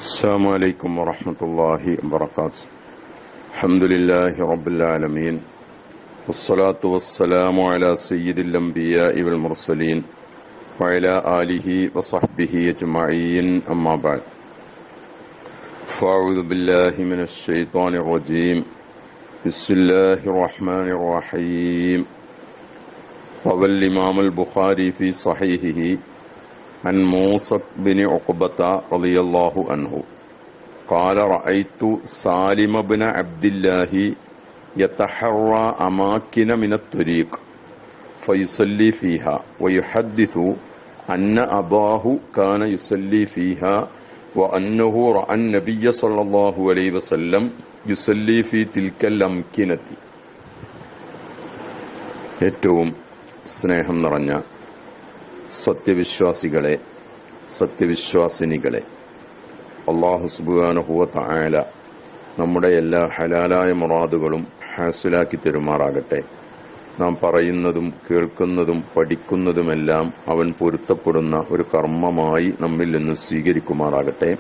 السلام عليكم ورحمة الله وبركاته. الحمد لله رب العالمين، والصلاة والسلام على سيد الأنبياء والمرسلين وعلى آله وصحبه أجمعين، أما بعد. فأعوذ بالله من الشيطان الرجيم. بسم الله الرحمن الرحيم. روى الإمام البخاري في صحيحه عن موسى بن عقبة رضي الله عنه قال: رأيت سالم بن عبد الله يتحرى أماكن من الطريق فيصلي فيها ويحدث أن أباه كان يصلي فيها وأنه رأى النبي صلى الله عليه وسلم يصلي في تلك الأمكنة. ഏറ്റവും സ്നേഹം നിറഞ്ഞ സത്യവിശ്വാസികളെ, സത്യവിശ്വാസിനികളെ, അല്ലാഹു സുബ്ഹാനഹു വ തആല നമ്മുടെ എല്ലാ ഹലാലായ മുറാദുകളും ഹാസിലാക്കി തരുമാറാകട്ടെ. നാം പറയുന്നതും കേൾക്കുന്നതും പഠിക്കുന്നതുമെല്ലാം അവൻ പൊരുത്തപ്പെടുന്ന ഒരു കർമ്മമായി നമ്മിൽ നിന്ന് സ്വീകരിക്കുമാറാകട്ടെ.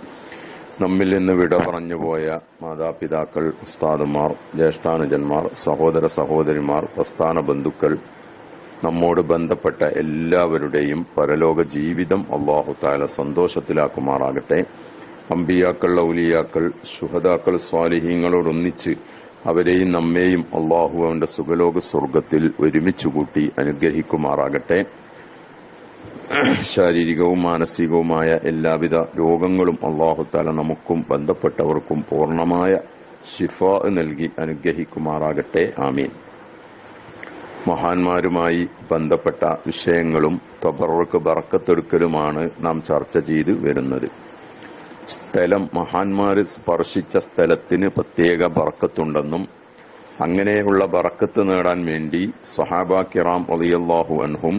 നമ്മിൽ നിന്ന് വിട പറഞ്ഞുപോയ മാതാപിതാക്കൾ, ഉസ്താദുമാർ, ജ്യേഷ്ഠാനുജന്മാർ, സഹോദര സഹോദരിമാർ, പ്രസ്ഥാന ബന്ധുക്കൾ, നമ്മോട് ബന്ധപ്പെട്ട എല്ലാവരുടെയും പരലോക ജീവിതം അല്ലാഹു തആല സന്തോഷത്തിലാക്കുമാറാകട്ടെ. അമ്പിയാക്കൾ, ഔലിയാക്കൾ, ശുഹദാക്കൾ, സ്വാലിഹീങ്ങളോടൊന്നിച്ച് അവരെയും നമ്മെയും അല്ലാഹു അവന്റെ സുഖലോക സ്വർഗത്തിൽ ഒരുമിച്ചുകൂട്ടി അനുഗ്രഹിക്കുമാറാകട്ടെ. ശാരീരികവും മാനസികവുമായ എല്ലാവിധ രോഗങ്ങളും അല്ലാഹു തആല നമുക്കും ബന്ധപ്പെട്ടവർക്കും പൂർണ്ണമായ ശിഫാ നൽകി അനുഗ്രഹിക്കുമാറാകട്ടെ. ആമീൻ. മഹാന്മാരുമായി ബന്ധപ്പെട്ട വിഷയങ്ങളും തബറക്ക് ബറക്കത്തെടുക്കലുമാണ് നാം ചർച്ച ചെയ്ത് വരുന്നത്. സ്ഥലം, മഹാന്മാര് സ്പർശിച്ച സ്ഥലത്തിന് പ്രത്യേക ബറക്കത്തുണ്ടെന്നും അങ്ങനെയുള്ള ബറക്കത്ത് നേടാൻ വേണ്ടി സ്വഹാബാ കിറാം റളിയല്ലാഹു അൻഹും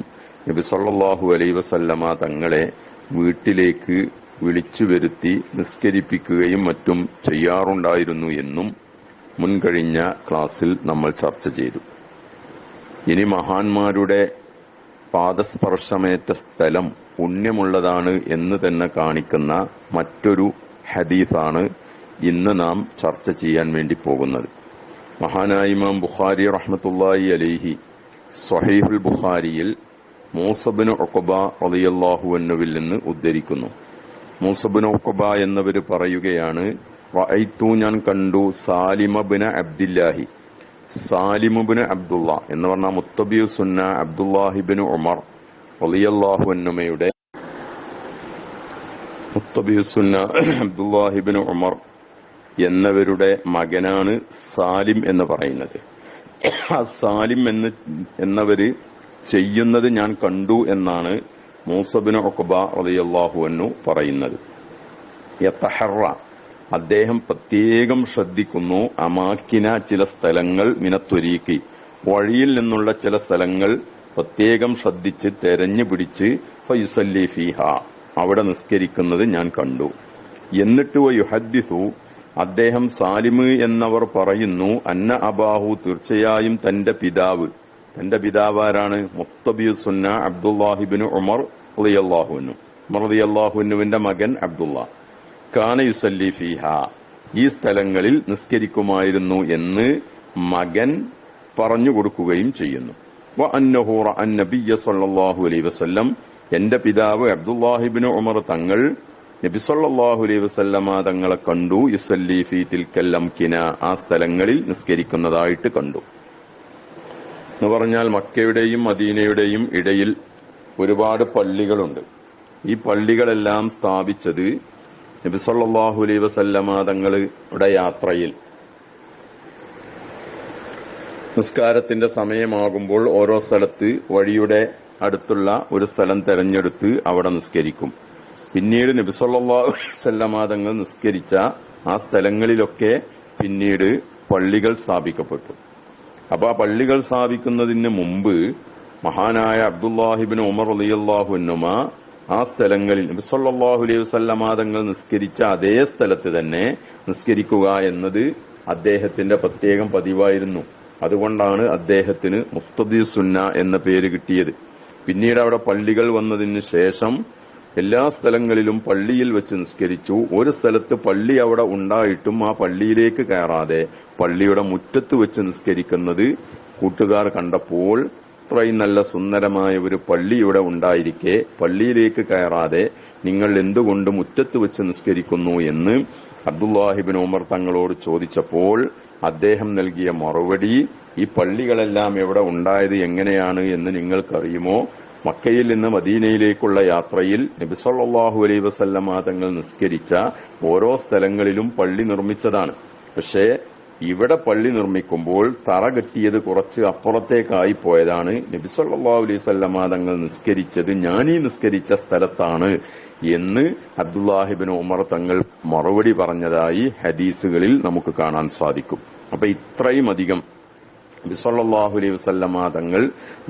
നബി സല്ലല്ലാഹു അലൈഹി വസല്ലമ തങ്ങളെ വീട്ടിലേക്ക് വിളിച്ചു വരുത്തി നിസ്കരിപ്പിക്കുകയും മറ്റും ചെയ്യാറുണ്ടായിരുന്നു എന്നും മുൻകഴിഞ്ഞ ക്ലാസ്സിൽ നമ്മൾ ചർച്ച ചെയ്തു. ഇനി മഹാന്മാരുടെ പാദസ്പർശമേറ്റ സ്ഥലം പുണ്യമുള്ളതാണ് എന്ന് തന്നെ കാണിക്കുന്ന മറ്റൊരു ഹദീസാണ് ഇന്ന് നാം ചർച്ച ചെയ്യാൻ വേണ്ടി പോകുന്നത്. മഹാനായ ഇമാം ബുഖാരി റഹ്മത്തുള്ളാഹി അലൈഹി സ്വഹീഹുൽ ബുഖാരിയിൽ മൂസ ബിൻ ഉഖബ റളിയല്ലാഹു അൻഹുവിൽ നിന്ന് ഉദ്ധരിക്കുന്നു. മൂസ ബിൻ ഉഖബ എന്നവർ പറയുകയാണ്: റഅയ്തു, ഞാൻ കണ്ടു, സാലിമ ബിൻ അബ്ദില്ലാഹി, സാലിമുബിന് അബ്ദുള്ള എന്ന് പറഞ്ഞ മുത്തബിയു സുന്ന അബ്ദുല്ലാഹിബിന് ഉമർ റളിയല്ലാഹു അൻഹുമയുടെ മുത്തബിയു സുന്ന അബ്ദുല്ലാഹിബിന് ഉമർ എന്നവരുടെ മകനാണ് സാലിം എന്ന് പറയുന്നത്. ആ സാലിം എന്നവര് ചെയ്യുന്നത് ഞാൻ കണ്ടു എന്നാണ് മൂസ ബിൻ ഉഖബ റളിയല്ലാഹു അൻഹു പറയുന്നത്. യതഹറ, അദ്ദേഹം പ്രത്യേകം ശ്രദ്ധിക്കുന്നു, അമാക്കിന, ചില സ്ഥലങ്ങൾ, മിനത്വരീക്കി, വഴിയിൽ നിന്നുള്ള ചില സ്ഥലങ്ങൾ പ്രത്യേകം ശ്രദ്ധിച്ച് തെരഞ്ഞു പിടിച്ച് ഫയുസല്ലി ഫീഹ, അവിടെ നിസ്കരിക്കുന്നത് ഞാൻ കണ്ടു. എന്നിട്ട് വയുഹദ്ദിസു, അദ്ദേഹം സാലിമ് എന്നവർ പറയുന്നു, അന്ന അബാഹു, തീർച്ചയായും തന്റെ പിതാവ് ആരാണ്? മുത്തബിയു സുന്ന അബ്ദുല്ലാഹിബ്നു ഉമർ റളിയല്ലാഹു അൻഹു, ഉമർ റളിയല്ലാഹു അൻഹുവിന്റെ മകൻ അബ്ദുള്ള, കാന യുസല്ലി ഫീഹ, ഈ സ്ഥലങ്ങളിൽ നിസ്കരിക്കുമായിരുന്നു എന്ന് മകൻ പറഞ്ഞു കൊടുക്കുകയും ചെയ്യുന്നു. വ അന്നഹു റഅ നബിയ്യ സല്ലല്ലാഹു അലൈഹി വസല്ലം, എന്റെ പിതാവ് അബ്ദുല്ലാഹിബ്നു ഉമർ തങ്ങൾ നബി സല്ലല്ലാഹു അലൈഹി വസല്ലമ തങ്ങളെ കണ്ടു, യുസല്ലി ഫീ തിൽക്കൽ അംകിന, ആ സ്ഥലങ്ങളിൽ നിസ്കരിക്കുന്നതായിട്ട് കണ്ടു. എന്ന് പറഞ്ഞാൽ മക്കയുടെയും മദീനയുടെയും ഇടയിൽ ഒരുപാട് പള്ളികളുണ്ട്. ഈ പള്ളികളെല്ലാം സ്ഥാപിച്ചത് നബി സല്ലല്ലാഹു അലൈഹി വസല്ലമ തങ്ങളുടെ യാത്രയിൽ നിസ്കാരത്തിന്റെ സമയമാകുമ്പോൾ ഓരോ സ്ഥലത്ത് വഴിയുടെ അടുത്തുള്ള ഒരു സ്ഥലം തെരഞ്ഞെടുത്ത് അവിടെ നിസ്കരിക്കും. പിന്നീട് നബി സല്ലല്ലാഹു അലൈഹി വസല്ലമ തങ്ങൾ നിസ്കരിച്ച ആ സ്ഥലങ്ങളിലൊക്കെ പിന്നീട് പള്ളികൾ സ്ഥാപിക്കപ്പെട്ടു. അപ്പൊ ആ പള്ളികൾ സ്ഥാപിക്കുന്നതിന് മുമ്പ് മഹാനായ അബ്ദുല്ലാഹിബ്നു ഉമർ റളിയല്ലാഹു അൻഹുമ ആ സ്ഥലങ്ങളിൽ നബി സല്ലല്ലാഹു അലൈഹി വസല്ലമ തങ്ങൾ നിസ്കരിച്ച അതേ സ്ഥലത്ത് തന്നെ നിസ്കരിക്കുക എന്നത് അദ്ദേഹത്തിന്റെ പ്രത്യേകം പതിവായിരുന്നു. അതുകൊണ്ടാണ് അദ്ദേഹത്തിന് മുത്തബി സുന്ന എന്ന പേര് കിട്ടിയത്. പിന്നീട് അവിടെ പള്ളികൾ വന്നതിന് ശേഷം എല്ലാ സ്ഥലങ്ങളിലും പള്ളിയിൽ വെച്ച് നിസ്കരിച്ചു. ഒരു സ്ഥലത്ത് പള്ളി അവിടെ ഉണ്ടായിട്ടും ആ പള്ളിയിലേക്ക് കയറാതെ പള്ളിയുടെ മുറ്റത്ത് വെച്ച് നിസ്കരിക്കുന്നത് കൂട്ടുകാർ കണ്ടപ്പോൾ ഇത്രയും നല്ല സുന്ദരമായ ഒരു പള്ളി ഇവിടെ ഉണ്ടായിരിക്കെ പള്ളിയിലേക്ക് കയറാതെ നിങ്ങൾ എന്തുകൊണ്ട് മുറ്റത്ത് വെച്ച് നിസ്കരിക്കുന്നു എന്ന് അബ്ദുല്ലാഹിബ്നു ഉമർ തങ്ങളോട് ചോദിച്ചപ്പോൾ അദ്ദേഹം നൽകിയ മറുപടി, ഈ പള്ളികളെല്ലാം എവിടെ ഉണ്ടായത് എങ്ങനെയാണ് എന്ന് നിങ്ങൾക്കറിയുമോ? മക്കയിൽ നിന്ന് മദീനയിലേക്കുള്ള യാത്രയിൽ നബി സല്ലല്ലാഹു അലൈഹി വസല്ലമ തങ്ങൾ നിസ്കരിച്ച ഓരോ സ്ഥലങ്ങളിലും പള്ളി നിർമ്മിച്ചതാണ്. പക്ഷേ ഇവിടെ പള്ളി നിർമ്മിക്കുമ്പോൾ തറ കെട്ടിയത് കുറച്ച് അപ്പുറത്തേക്കായി പോയതാണ്. നബി സല്ലല്ലാഹു അലൈഹി വസല്ലമ തങ്ങൾ നിസ്കരിച്ചത് ഞാനീ നിസ്കരിച്ച സ്ഥലത്താണ് എന്ന് അബ്ദുല്ലാഹിബ്നു ഉമർ തങ്ങൾ മറുപടി പറഞ്ഞതായി ഹദീസുകളിൽ നമുക്ക് കാണാൻ സാധിക്കും. അപ്പൊ ഇത്രയും അധികം നബി സല്ലല്ലാഹു അലൈഹി വസല്ലമ തങ്ങൾ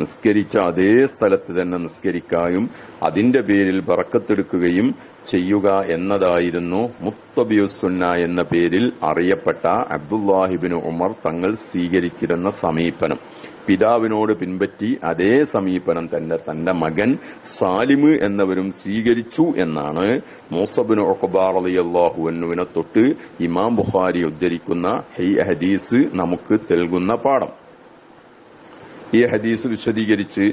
നിസ്കരിച്ച അതേ സ്ഥലത്ത് തന്നെ നിസ്കരിക്കാനും അതിന്റെ പേരിൽ ബറക്കത്തെടുക്കുകയും ചെയ്യുക എന്നതായിരുന്നു മുത്തബിയുസ് സുന്ന എന്ന പേരിൽ അറിയപ്പെട്ട അബ്ദുല്ലാഹിബ്നു ഉമർ തങ്ങൾ സ്വീകരിച്ചിരുന്ന സമീപനം. പിതാവിനോട് പിൻപറ്റി അതേ സമീപനം തന്നെ തന്റെ മകൻ സാലിമ് എന്നവരും സ്വീകരിച്ചു എന്നാണ് മൂസബ്നു ഉഖബ റളിയല്ലാഹു അൻഹുവിനെ തൊട്ട് ഇമാം ബുഖാരി ഉദ്ധരിക്കുന്ന ഈ ഹദീസ് നമുക്ക് നൽകുന്ന പാഠം. ഈ ഹദീസ് വിശദീകരിച്ച്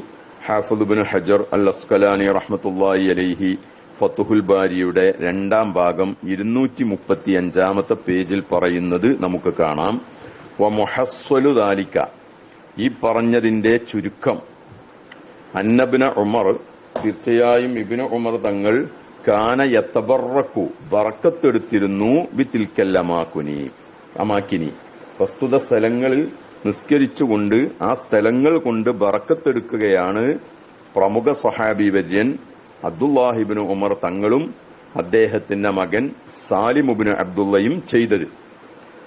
ഹാഫിദ് ഇബ്നു ഹജർ അൽ അസ്ഖലാനി റഹ്മത്തുള്ളാഹി അലൈഹി ഫത്ഹുൽ ബാരിയുടെ 2ാം ഭാഗം 235-ാമത്തെ പേജിൽ പറയുന്നത് നമുക്ക് കാണാം. വമുഹസ്സലു ദാലിക, ഈ പറഞ്ഞതിന്റെ ചുരുക്കം, അന്നബ്ന ഉമർ, തീർച്ചയായും ഇബ്നു ഉമർ തങ്ങൾ കാന യതബറക്കു, ബറക്കത്തെടുത്തിരുന്നു ബിതിൽക്കൽ അമാക്കിനി, പ്രസ്തുത സ്ഥലങ്ങളിൽ നിസ്കരിച്ചുകൊണ്ട് ആ സ്ഥലങ്ങൾ കൊണ്ട് ബറക്കത്തെടുക്കുകയാണ് പ്രമുഖ സ്വഹാബി വര്യൻ അബ്ദുല്ലാഹിബ്നു ഉമർ തങ്ങളും അദ്ദേഹത്തിന്റെ മകൻ സാലിമുബ്നു അബ്ദുള്ളയും ചെയ്തത്.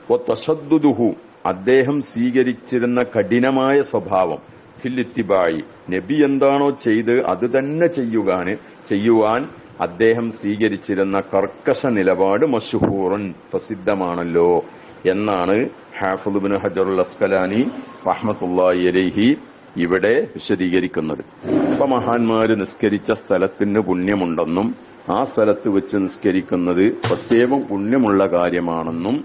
വതശദ്ദുദുഹു, അദ്ദേഹം സ്വീകരിച്ചിരുന്ന കഠിനമായ സ്വഭാവം, ഫിൽ ഇത്തിബായി, നബി എന്താണോ ചെയ്ത് അത് തന്നെ ചെയ്യുവാൻ അദ്ദേഹം സ്വീകരിച്ചിരുന്ന കർക്കശ നിലപാട് മശ്ഹൂറുൻ, പ്രസിദ്ധമാണല്ലോ എന്നാണ് ഹാഫിദ് ഇബ്നു ഹജർ അൽ അസ്ഖലാനി റഹ്മത്തുള്ളാഹി അലൈഹി ഇവിടെ വിശദീകരിക്കുന്നത്. ഇപ്പൊ മഹാന്മാര് നിസ്കരിച്ച സ്ഥലത്തിന് പുണ്യമുണ്ടെന്നും ആ സ്ഥലത്ത് വെച്ച് നിസ്കരിക്കുന്നത് പ്രത്യേകം പുണ്യമുള്ള കാര്യമാണെന്നും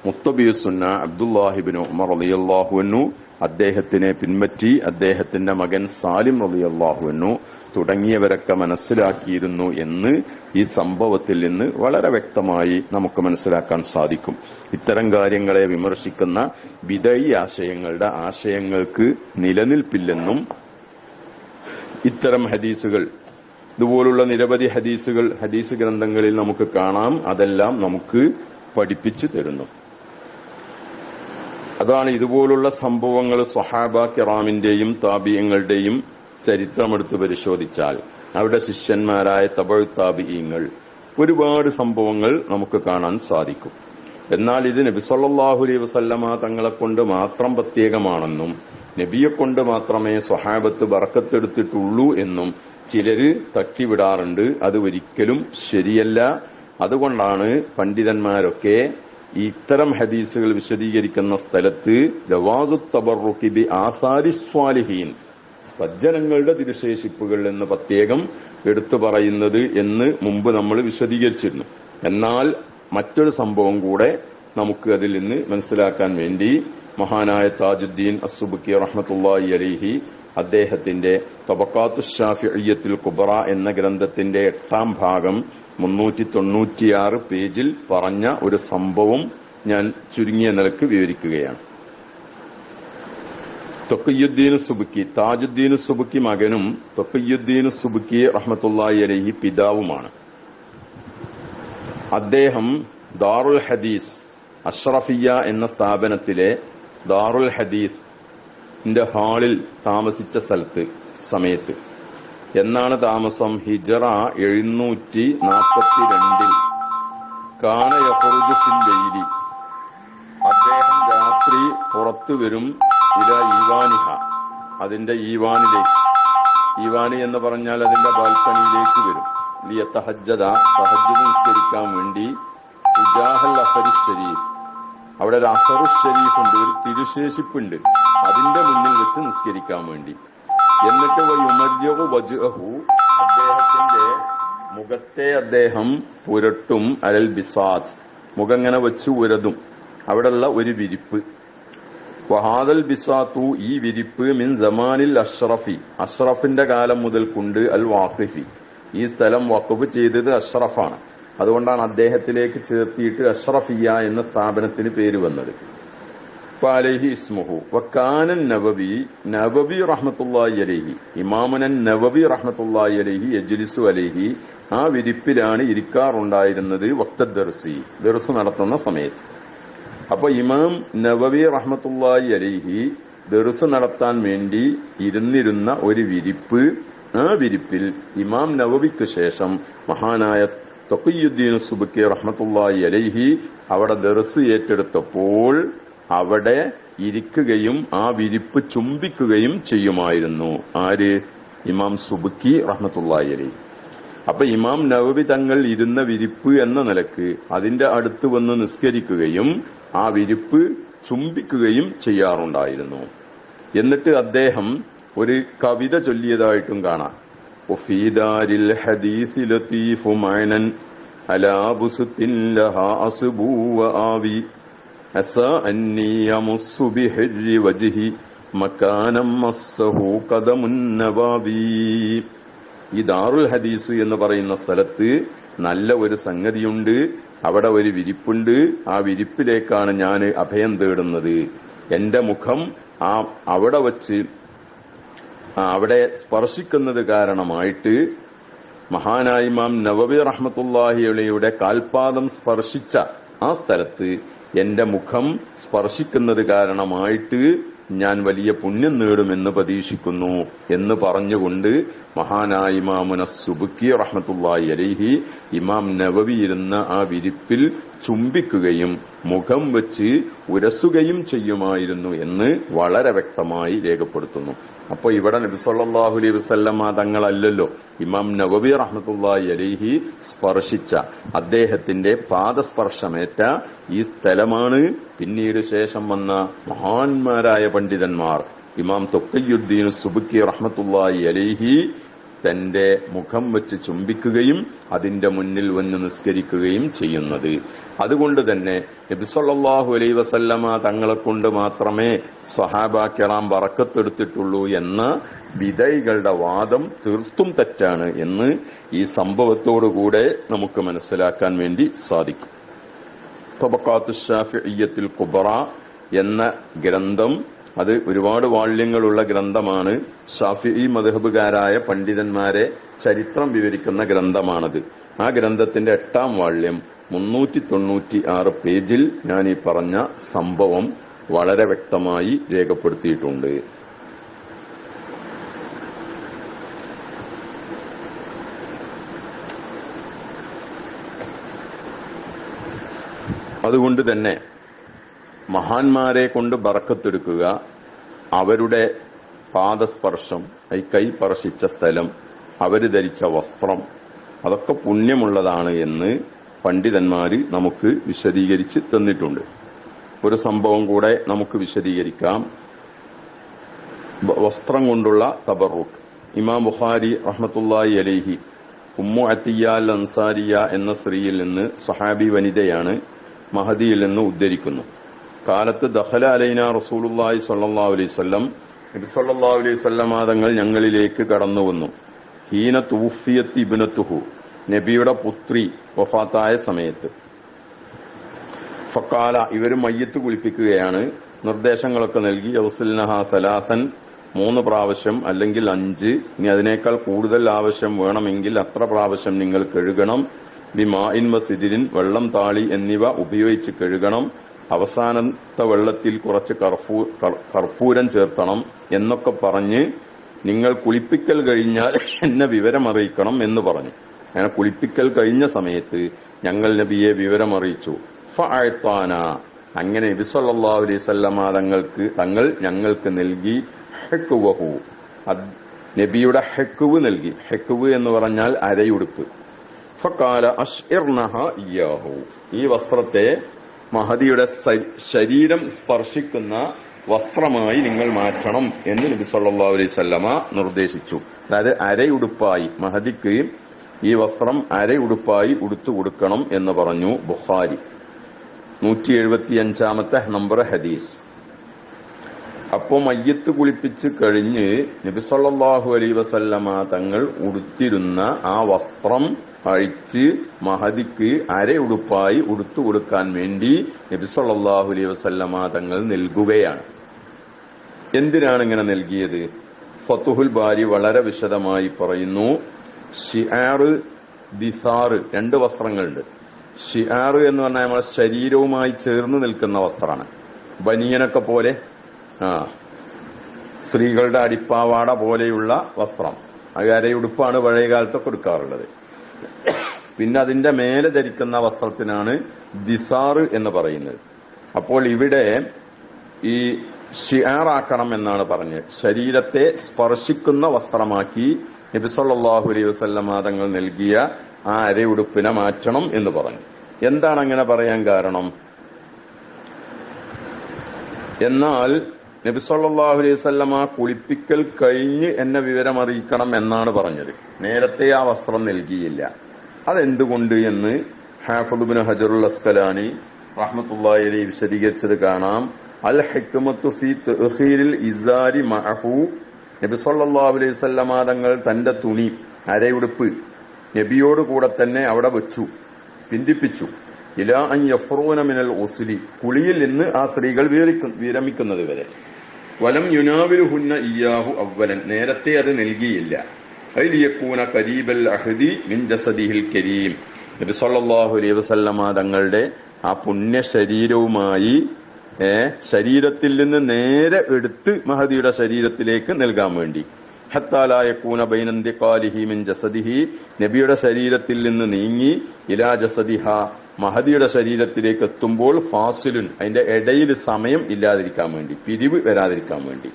മുത്തബിയുസ് സുന്ന അബ്ദുല്ലാഹിബ്നു ഉമർ റളിയല്ലാഹു അൻഹു, അദ്ദേഹത്തിനെ പിൻപറ്റി അദ്ദേഹത്തിന്റെ മകൻ സാലിം റളിയല്ലാഹു അൻഹു തുടങ്ങിയവരൊക്കെ മനസ്സിലാക്കിയിരുന്നു എന്ന് ഈ സംഭവത്തിൽ നിന്ന് വളരെ വ്യക്തമായി നമുക്ക് മനസ്സിലാക്കാൻ സാധിക്കും. ഇത്തരം കാര്യങ്ങളെ വിമർശിക്കുന്ന ബിദഈ ആശയങ്ങളുടെ ആശയങ്ങൾക്ക് നിലനിൽപ്പില്ലെന്നും ഇത്തരം ഹദീസുകൾ, ഇതുപോലുള്ള നിരവധി ഹദീസുകൾ ഹദീസ് ഗ്രന്ഥങ്ങളിൽ നമുക്ക് കാണാം, അതെല്ലാം നമുക്ക് പഠിപ്പിച്ചു തരുന്നു. അതാണ് ഇതുപോലുള്ള സംഭവങ്ങൾ സ്വഹാബ കിറാമിന്റെയും താബിയങ്ങളുടെയും ചരിത്രമെടുത്ത് പരിശോധിച്ചാൽ അവരുടെ ശിഷ്യന്മാരായ തബഉ താബിഈങ്ങൾ ഒരുപാട് സംഭവങ്ങൾ നമുക്ക് കാണാൻ സാധിക്കും. എന്നാൽ ഇത് നബി സല്ലല്ലാഹു അലൈഹി വസല്ലമ തങ്ങളെ കൊണ്ട് മാത്രം പ്രത്യേകമാണെന്നും നബിയെ കൊണ്ട് മാത്രമേ സ്വഹാബത്ത് ബറക്കത്തെടുത്തിട്ടുള്ളൂ എന്നും ചിലര് തട്ടിവിടാറുണ്ട്. അത് ഒരിക്കലും ശരിയല്ല. അതുകൊണ്ടാണ് പണ്ഡിതന്മാരൊക്കെ ഇത്തരം ഹദീസുകൾ വിശദീകരിക്കുന്ന സ്ഥലത്ത് ജവാസു തബറുക്കി ബി ആസാരി സ്വാലിഹീൻ, സജ്ജനങ്ങളുടെ തിരുശേഷിപ്പുകൾ എന്ന് പ്രത്യേകം എടുത്തു പറയുന്നത് എന്ന് മുമ്പ് നമ്മൾ വിശദീകരിച്ചിരുന്നു. എന്നാൽ മറ്റൊരു സംഭവം കൂടെ നമുക്ക് അതിൽ നിന്ന് മനസ്സിലാക്കാൻ വേണ്ടി മഹാനായ താജുദ്ദീൻ അസ്സുബ്കി റഹ്മത്തുള്ളാഹി അലൈഹി അദ്ദേഹത്തിന്റെ തബഖാത്തു ശാഫിഇയ്യത്തുൽ കുബ്ര എന്ന ഗ്രന്ഥത്തിന്റെ 8ാം ഭാഗം 396 പേജിൽ പറഞ്ഞ ഒരു സംഭവം ഞാൻ ചുരുങ്ങിയ നിലക്ക് വിവരിക്കുകയാണ്. തഖിയുദ്ദീൻ സുബ്കി, താജുദ്ദീൻ സുബ്കി മകനും തഖിയുദ്ദീൻ സുബ്കി റഹ്മത്തുള്ളാഹി അലൈഹി പിതാവുമാണ്. അദ്ദേഹം ദാറുൽ ഹദീസ് അഷ്റഫിയ എന്ന സ്ഥാപനത്തിലെ ദാറുൽ ഹദീസിന്റെ ഹാളിൽ താമസിച്ച സമയത്ത് എന്നാണ് താമസം? ഹിജ്റ 742 കാന യഖ്റുജു ഫിൽ ലൈലി, അദ്ദേഹം രാത്രി പുറത്തു വരും. ഇല ഈവാനിഹ, അതിന്റെ ഈവാനിലേക്ക്, ഈവാനി എന്ന് പറഞ്ഞാൽ അതിന്റെ ബാൽക്കണിയിലേക്ക് വരും. ലിയതഹജ്ജദ, തഹജ്ജുദ് നിസ്കരിക്കാൻ വേണ്ടി. ഉജാഹൽ അസരി ഷരീഫ്, അവിടെ ഒരു അസറു ഷരീഫ് ഉണ്ട്, ഒരു തിരുശേഷിപ്പുണ്ട്, അതിന്റെ മുന്നിൽ വെച്ച് നിസ്കരിക്കാൻ വേണ്ടി. എന്നിട്ട് വയുമര്യഹു വജ്ഹു, അദ്ദേഹത്തിന്റെ മുഖത്തെ അദ്ദേഹം പുരട്ടും അലൽ ബിസാത്ത്, മുഖങ്ങനെ വെച്ച് ഉരതും, അവിടെയുള്ള ഒരു വിരിപ്പ്. വഹാദൽ ബിസാത്തു, ഈ വിരിപ്പ് മിൻ സമാനിൽ അഷ്റഫി, അഷ്റഫിന്റെ കാലം മുതൽക്കുണ്ട്, അൽ വാഖിഫി, ഈ സ്ഥലം വഖഫ് ചെയ്തത് അഷ്റഫാണ്. അതുകൊണ്ടാണ് അദ്ദേഹത്തിലേക്ക് ചേർത്തിയിട്ട് അഷ്റഫിയ എന്ന സ്ഥാപനത്തിന് പേര് വന്നത്. അലൈഹി ഇസ്മുഹു വക്കാനൻ നവവി, നവവി റഹ്മത്തുള്ളാഹി അലൈഹി, ഇമാമുനൻ നവവി റഹ്മത്തുള്ളാഹി അലൈഹി യജ്ലിസു അലൈഹി, ആ വിരിപ്പിലാണ് ഇരിക്കാറുണ്ടായിരുന്നത്. വഖ്ത ദർസി, ദർസ് നടത്തുന്ന സമയത്ത്. അപ്പൊ ഇമാം നവവി റഹ്മത്തുള്ളാഹി അലൈഹി ദർസ് നടത്താൻ വേണ്ടി ഇരുന്നിരുന്ന ഒരു വിരിപ്പ്, ആ വിരിപ്പിൽ ഇമാം നവവിക്ക് ശേഷം മഹാനായ തഖിയുദ്ദീൻ സുബ്കി റഹ്മത്തുള്ളാഹി അലൈഹി അവിടെ ദർസ് ഏറ്റെടുത്തപ്പോൾ അവിടെ ഇരിക്കുകയും ആ വിരിപ്പ് ചുംബിക്കുകയും ചെയ്യുമായിരുന്നു. ആര്? ഇമാം സുബ്കി റഹ്മത്തുള്ളാഹി അലൈഹി. അപ്പൊ ഇമാം നവവി തങ്ങൾ ഇരുന്ന വിരിപ്പ് എന്ന നിലക്ക് അതിന്റെ അടുത്ത് വന്ന് നിസ്കരിക്കുകയും ആ വിരിപ്പ് ചുംബിക്കുകയും ചെയ്യാറുണ്ടായിരുന്നു. എന്നിട്ട് അദ്ദേഹം ഒരു കവിത ചൊല്ലിയതായിട്ടും കാണാം. ഒഫീദാരിൽ ഹദീസി ലതീഫു മഅനൻ അലാ ബുസ്തിൻ ലഹാ അസ്ബു വആവി അസാ അന്നി യമുസ്സു ബിഹിർരി വജ്ഹി മകാനം മസ്സഹു ഖദമുൻ നവാബി. ഈ ദാറുൽ ഹദീസ് എന്ന് പറയുന്ന സ്ഥലത്ത് നല്ല ഒരു സംഗതിയുണ്ട്, അവിടെ ഒരു വിരിപ്പുണ്ട്, ആ വിരിപ്പിലേക്കാണ് ഞാൻ അഭയം തേടുന്നത്. എന്റെ മുഖം അവിടെ വച്ച് അവിടെ സ്പർശിക്കുന്നത് കാരണമായിട്ട് മഹാനായ ഇമാം നവവി റഹ്മത്തുള്ളാഹി അലൈഹിയുടെ കാൽപാദം സ്പർശിച്ച ആ സ്ഥലത്ത് എന്റെ മുഖം സ്പർശിക്കുന്നത് കാരണമായിട്ട് ഞാൻ വലിയ പുണ്യം നേടുമെന്ന് പ്രതീക്ഷിക്കുന്നു എന്ന് പറഞ്ഞുകൊണ്ട് മഹാനായ ഇമാമുന സുബ്കി റഹ്മത്തുള്ളാഹി അലൈഹി ഇമാം നവവി ഇരുന്ന ആ വിരിപ്പിൽ ചുംബിക്കുകയും മുഖം വെച്ച് ഉരസുകയും ചെയ്യുമായിരുന്നു എന്ന് വളരെ വ്യക്തമായി രേഖപ്പെടുത്തുന്നു. അപ്പൊ ഇവിടെ നബി സല്ലല്ലാഹു അലൈഹി വസല്ലമ തങ്ങളല്ലല്ലോ ഇമാം നവവി റഹ്മത്തുള്ളാഹി അലൈഹി സ്പർശിച്ച, അദ്ദേഹത്തിന്റെ പാദസ്പർശമേറ്റ ഈ സ്ഥലമാണ് പിന്നീട് ശേഷം വന്ന മഹാന്മാരായ പണ്ഡിതന്മാർ ഇമാം തഖിയുദ്ദീൻ സുബ്കി റഹ്മത്തുള്ളാഹി അലൈഹി തന്റെ മുഖം വെച്ച് ചുംബിക്കുകയും അതിന്റെ മുന്നിൽ വന്ന് നിസ്കരിക്കുകയും ചെയ്യുന്നത്. അതുകൊണ്ട് തന്നെ നബി സല്ലല്ലാഹു അലൈഹി വസല്ലമ തങ്ങളെ കൊണ്ട് മാത്രമേ സ്വഹാബ കിറാം ബറക്കത്തെടുത്തിട്ടുള്ളൂ എന്ന ബിദഈകളുടെ വാദം തീർത്തും തെറ്റാണ് എന്ന് ഈ സംഭവത്തോടുകൂടെ നമുക്ക് മനസ്സിലാക്കാൻ വേണ്ടി സാധിക്കും. തബഖാത്തു ശാഫിഇയ്യത്തുൽ കുബ്ര എന്ന ഗ്രന്ഥം, അത് ഒരുപാട് വാള്യങ്ങളുള്ള ഗ്രന്ഥമാണ്. ഷാഫിഈ മദ്ഹബുകാരായ പണ്ഡിതന്മാരെ ചരിത്രം വിവരിക്കുന്ന ഗ്രന്ഥമാണത്. ആ ഗ്രന്ഥത്തിന്റെ 8-ാം വാള്യം 396 പേജിൽ ഞാൻ ഈ പറഞ്ഞ സംഭവം വളരെ വ്യക്തമായി രേഖപ്പെടുത്തിയിട്ടുണ്ട്. അതുകൊണ്ട് തന്നെ മഹാന്മാരെ കൊണ്ട് ബറക്കത്തെടുക്കുക, അവരുടെ പാദസ്പർശം, കൈ സ്പർശിച്ച സ്ഥലം, അവര് ധരിച്ച വസ്ത്രം, അതൊക്കെ പുണ്യമുള്ളതാണ് എന്ന് പണ്ഡിതന്മാര് നമുക്ക് വിശദീകരിച്ച് തന്നിട്ടുണ്ട്. ഒരു സംഭവം കൂടെ നമുക്ക് വിശദീകരിക്കാം. വസ്ത്രം കൊണ്ടുള്ള തബറുക്ക്. ഇമാം ബുഖാരി റഹ്മത്തുള്ളാഹി അലൈഹി ഉമ്മു അത്തിയ അൽ അൻസാരിയ എന്ന സ്ത്രീയിൽ നിന്ന്, സ്വഹാബി വനിതയാണ്, മഹദിയിൽ നിന്ന് ഉദ്ധരിക്കുന്നു. കാലത്ത് ദഖല അലൈന റസൂലുള്ളാഹി സ്വല്ലല്ലാഹു അലൈഹി വസല്ലം, നബി സല്ലല്ലാഹു അലൈഹി വസല്ലം തങ്ങൾ ഞങ്ങളിലേക്ക് കടന്നു വന്നു. ഹീന തൂഫിയത്ത് ഇബ്നത്തുഹു, നബിയുടെ പുത്രി വഫാത്തായ സമയത്ത്. ഫഖാല, ഇവർ മയ്യത്ത് കുളിപ്പിക്കുകയാണ്, നിർദ്ദേശങ്ങളൊക്കെ നൽകി. യഗ്സിൽനഹ സലാസൻ, 3 പ്രാവശ്യം അല്ലെങ്കിൽ 5, ഇനി അതിനേക്കാൾ കൂടുതൽ ആവശ്യം വേണമെങ്കിൽ അത്ര പ്രാവശ്യം നിങ്ങൾ കഴുകണം. ബിമാഇൻ വസിദിരിൻ, വെള്ളം, താളി എന്നിവ ഉപയോഗിച്ച് കഴുകണം. അവസാനത്തെ വെള്ളത്തിൽ കുറച്ച് കർപ്പൂരം ചേർത്തണം എന്നൊക്കെ പറഞ്ഞ് നിങ്ങൾ കുളിപ്പിക്കൽ കഴിഞ്ഞാൽ എന്നെ വിവരമറിയിക്കണം എന്ന് പറഞ്ഞു. അങ്ങനെ കുളിപ്പിക്കൽ കഴിഞ്ഞ സമയത്ത് ഞങ്ങൾ നബിയെ വിവരമറിയിച്ചു. ഫഅഅതാന, അങ്ങനെ നബി സല്ലല്ലാഹു അലൈഹി വസല്ലമ തങ്ങൾ ഞങ്ങൾക്ക് നൽകി ഹഖ്വഹു, നബിയുടെ ഹഖ്വ് നൽകി. ഹഖ്വ് എന്ന് പറഞ്ഞാൽ അരയുടുപ്പ്. ഫഖാല അശ്ഇർനഹ ഇയ്യാഹു, ഈ വസ്ത്രത്തെ മഹദിയുടെ ശരീരം സ്പർശിക്കുന്ന വസ്ത്രമായി നിങ്ങൾ മാറ്റണം എന്ന് നബി സല്ലല്ലാഹു അലൈഹി വസല്ലമ നിർദ്ദേശിച്ചു. അതായത് അരയുടുപ്പായി മഹദിക്ക് ഈ വസ്ത്രം അരയുടുപ്പായി ഉടുത്തു കൊടുക്കണം എന്ന് പറഞ്ഞു ബുഖാരി. 175 നമ്പർ ഹദീസ്. അപ്പോ മയ്യത്ത് കുളിപ്പിച്ച് കഴിഞ്ഞ് നബി സല്ലല്ലാഹു അലൈഹി വസല്ലമ തങ്ങൾ ഉടുത്തിരുന്ന ആ വസ്ത്രം അഴിച്ച് മഹദിക്ക് അരയുടുപ്പായി ഉടുത്തു കൊടുക്കാൻ വേണ്ടി നബി സല്ലല്ലാഹു അലൈഹി വസല്ലമ തങ്ങൾ നൽകുകയാണ്. എന്തിനാണ് ഇങ്ങനെ നൽകിയത്? ഫതുഹുൽ ബാരി വളരെ വിശദമായി പറയുന്നു. ഷിആർ, ദിസാർ, 2 വസ്ത്രങ്ങളുണ്ട്. ഷിആർ എന്ന് പറഞ്ഞാൽ നമ്മുടെ ശരീരവുമായി ചേർന്ന് നിൽക്കുന്ന വസ്ത്രമാണ്. ബനിയനൊക്കെ പോലെ, സ്ത്രീകളുടെ അടിപ്പാവാട പോലെയുള്ള വസ്ത്രം. അത് അരയുടുപ്പാണ് പഴയ കാലത്തൊക്കെ കൊടുക്കാറുള്ളത്. പിന്നെ അതിന്റെ മേലെ ധരിക്കുന്ന വസ്ത്രത്തിനാണ് ദിസാർ എന്ന് പറയുന്നത്. അപ്പോൾ ഇവിടെ ഈ ഷിആറാക്കണം എന്നാണ് പറഞ്ഞത്. ശരീരത്തെ സ്പർശിക്കുന്ന വസ്ത്രമാക്കി നബി സല്ലല്ലാഹു അലൈഹി വസല്ലമ തങ്ങൾ നൽകിയ ആ അരയുടുപ്പിനെ മാറ്റണം എന്ന് പറഞ്ഞു. എന്താണ് അങ്ങനെ പറയാൻ കാരണം? എന്നാൽ നബി സല്ലല്ലാഹു അലൈഹി വസല്ലമ കുളിപ്പിക്കൽ കഴിഞ്ഞ് എന്നെ വിവരം അറിയിക്കണം എന്നാണ് പറഞ്ഞത്. നേരത്തെ ആ വസ്ത്രം നൽകിയില്ല. അതെന്തുകൊണ്ട് എന്ന് ഹാഫിദ് ഇബ്നു ഹജറുൽ അസ്ഖലാനി റഹ്മത്തുള്ളാഹി അലൈഹി വിശദീകരിച്ചത് കാണാം. അൽ ഹിക്മത്തു ഫീ തഅഖീരിൽ ഇസാരി മഅഹു. നബി സല്ലല്ലാഹു അലൈഹി വസല്ലമ തങ്ങൾ തന്റെ തുണി, അരയുടുപ്പ് നബിയോട് കൂടെ തന്നെ അവിടെ വെച്ചു, പിന്തിപ്പിച്ചു. ഇലാ അൻ യഫ്റൂന മിനൽ ഉസ്ലി, കുളിയിൽ നിന്ന് ആ സ്ത്രീകൾ വിരമിക്കുന്നത് വരെ. വലം യുനാവിലുഹുന്ന ഇയ്യാഹു അവ്വലൻ, നേരത്തെ അത് നൽകിയില്ല. യകൂന ഖരീബൽ അഹ്ദി മിൻ ജസദിഹിൽ കരീം, നബി സല്ലല്ലാഹു അലൈഹി വസല്ലമ തങ്ങളുടെ ആ പുണ്യ ശരീരവുമായി ശരീരത്തിൽ നിന്ന് നേരെ എടുത്ത് മഹദിയുടെ ശരീരത്തിലേക്ക് നൽകാൻ വേണ്ടി. ഹത്താ ലാ യകൂന ബൈന ഇന്തിഖാലിഹി മിൻ ജസദിഹി, നബിയുടെ ശരീരത്തിൽ നിന്ന് നീങ്ങി ഇലാ ജസദിഹ, മഹദിയുടെ ശരീരത്തിലേക്ക് എത്തുമ്പോൾ ഫാസിലുൻ, അതിന്റെ ഇടയിൽ സമയം ഇല്ലാതിരിക്കാൻ വേണ്ടി, പിരിവ് വരാതിരിക്കാൻ വേണ്ടി.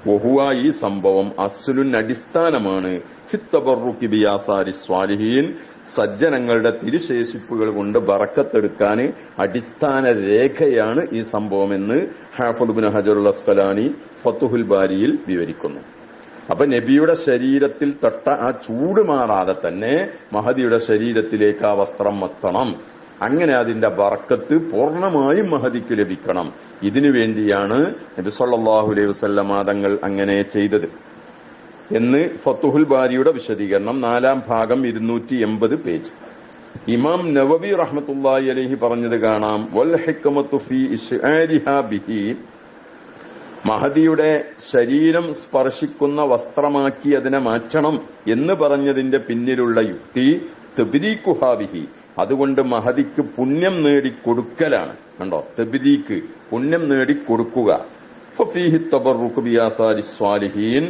വഹുവ, ഈ സംഭവം അസ്ലുൻ, അടിസ്ഥാനമാണ് ഫിത്തബറുക്കി ബിയാസാരി സ്വാലിഹീൻ, സജ്ജനങ്ങളുടെ തിരുശേഷിപ്പുകൾ കൊണ്ട് ബറക്കത്തെടുക്കാൻ അടിസ്ഥാന രേഖയാണ് ഈ സംഭവം എന്ന് ഹാഫിദ് ഇബ്നു ഹജറുൽ അസ്ഖലാനി ഫതുഹുൽ ബാരിയിൽ വിവരിക്കുന്നു. അപ്പൊ നബിയുടെ ശരീരത്തിൽ തൊട്ട ആ ചൂട് മാറാതെ തന്നെ മഹദിയുടെ ശരീരത്തിലേക്ക് ആ വസ്ത്രം എത്തണം. അങ്ങനെ അതിന്റെ ബറക്കത്ത് പൂർണ്ണമായും മഹദിക്ക് ലഭിക്കണം. ഇതിനു വേണ്ടിയാണ് നബി സല്ലല്ലാഹു അലൈഹി വസല്ലമ തങ്ങൾ അങ്ങനെ ചെയ്തത് എന്ന് ഫതുഹുൽ ബാരിയുടെ വിശദീകരണം 4-ാം ഭാഗം 280 പേജ്. ഇമാം നവവി റഹ്മത്തുള്ളാഹി അലൈഹി പറഞ്ഞത് കാണാം. വൽ ഹിക്മത്തു ഫീ ഇശ്ആരിഹാ ബിഹി, മഹദിയുടെ ശരീരം സ്പർശിക്കുന്ന വസ്ത്രമാക്കി അതിനെ മാറ്റണം എന്ന് പറഞ്ഞതിന്റെ പിന്നിലുള്ള യുക്തി തബ്രീഖുഹാ ബിഹി, അതുകൊണ്ട് മഹദിക്ക് പുണ്യം നേടിക്കൊടുക്കലാണ്. കണ്ടോ, തബ്രീഖ്, പുണ്യം നേടിക്കൊടുക്കുക. ഫഫീഹി തബറുഖു ബിയാസാരി സ്വാലിഹീൻ,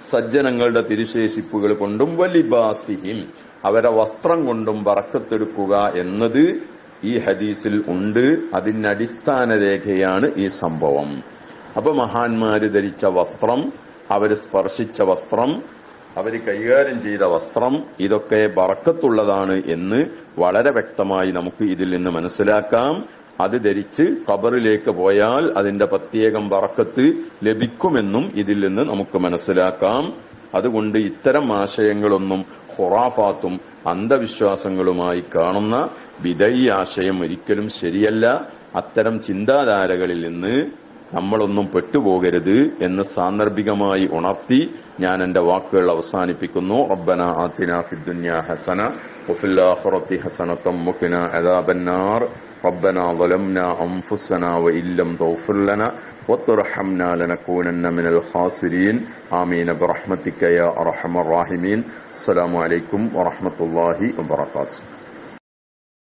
സജ്ജനങ്ങളുടെ തിരുശേഷിപ്പുകൾ കൊണ്ടും വലിബാസിഹിം, അവരെ വസ്ത്രം കൊണ്ടും ബറക്കത്തെടുക്കുക എന്നത് ഈ ഹദീസിൽ ഉണ്ട്. അതിന് അടിസ്ഥാന രേഖയാണ് ഈ സംഭവം. അപ്പൊ മഹാന്മാര് ധരിച്ച വസ്ത്രം, അവര് സ്പർശിച്ച വസ്ത്രം, അവര് കൈകാര്യം ചെയ്ത വസ്ത്രം, ഇതൊക്കെ ബറക്കത്തുള്ളതാണ് എന്ന് വളരെ വ്യക്തമായി നമുക്ക് ഇതിൽ നിന്ന് മനസ്സിലാക്കാം. അത് ധരിച്ച് ഖബറിലേക്ക് പോയാൽ അതിന്റെ പ്രത്യേകം ബറക്കത്ത് ലഭിക്കുമെന്നും ഇതിൽ നിന്ന് നമുക്ക് മനസ്സിലാക്കാം. അതുകൊണ്ട് ഇത്തരം ആശയങ്ങളൊന്നും ഖുറാഫാത്തും അന്ധവിശ്വാസങ്ങളുമായി കാണുന്ന ബിദഈ ആശയം ഒരിക്കലും ശരിയല്ല. അത്തരം ചിന്താധാരകളിൽ നിന്ന് നമ്മളൊന്നും പെട്ടുപോകരുത് എന്ന് സാന്ദർഭികമായി ഉണർത്തി ഞാൻ എന്റെ വാക്കുകൾ അവസാനിപ്പിക്കുന്നു. റബ്ബനാ ആതിനാ ഫിദ്ദുനിയാ ഹസന വഫിൽ ആഖിറതി ഹസനതം വഖിനാ അദാബന്നാർ. റബ്ബനാ ളലംനാ അൻഫുസനാ വഇല്ലം തഗ്ഫിർ ലനാ വതർഹംനാ ലനകൂനന്ന മിനൽ ഖാസിരീൻ. ആമീൻ ബിറഹ്മതിക യാ അർഹമർ റഹീമീൻ. അസ്സലാമു അലൈക്കും വറഹ്മത്തുള്ളാഹി വബറകാതുഹു.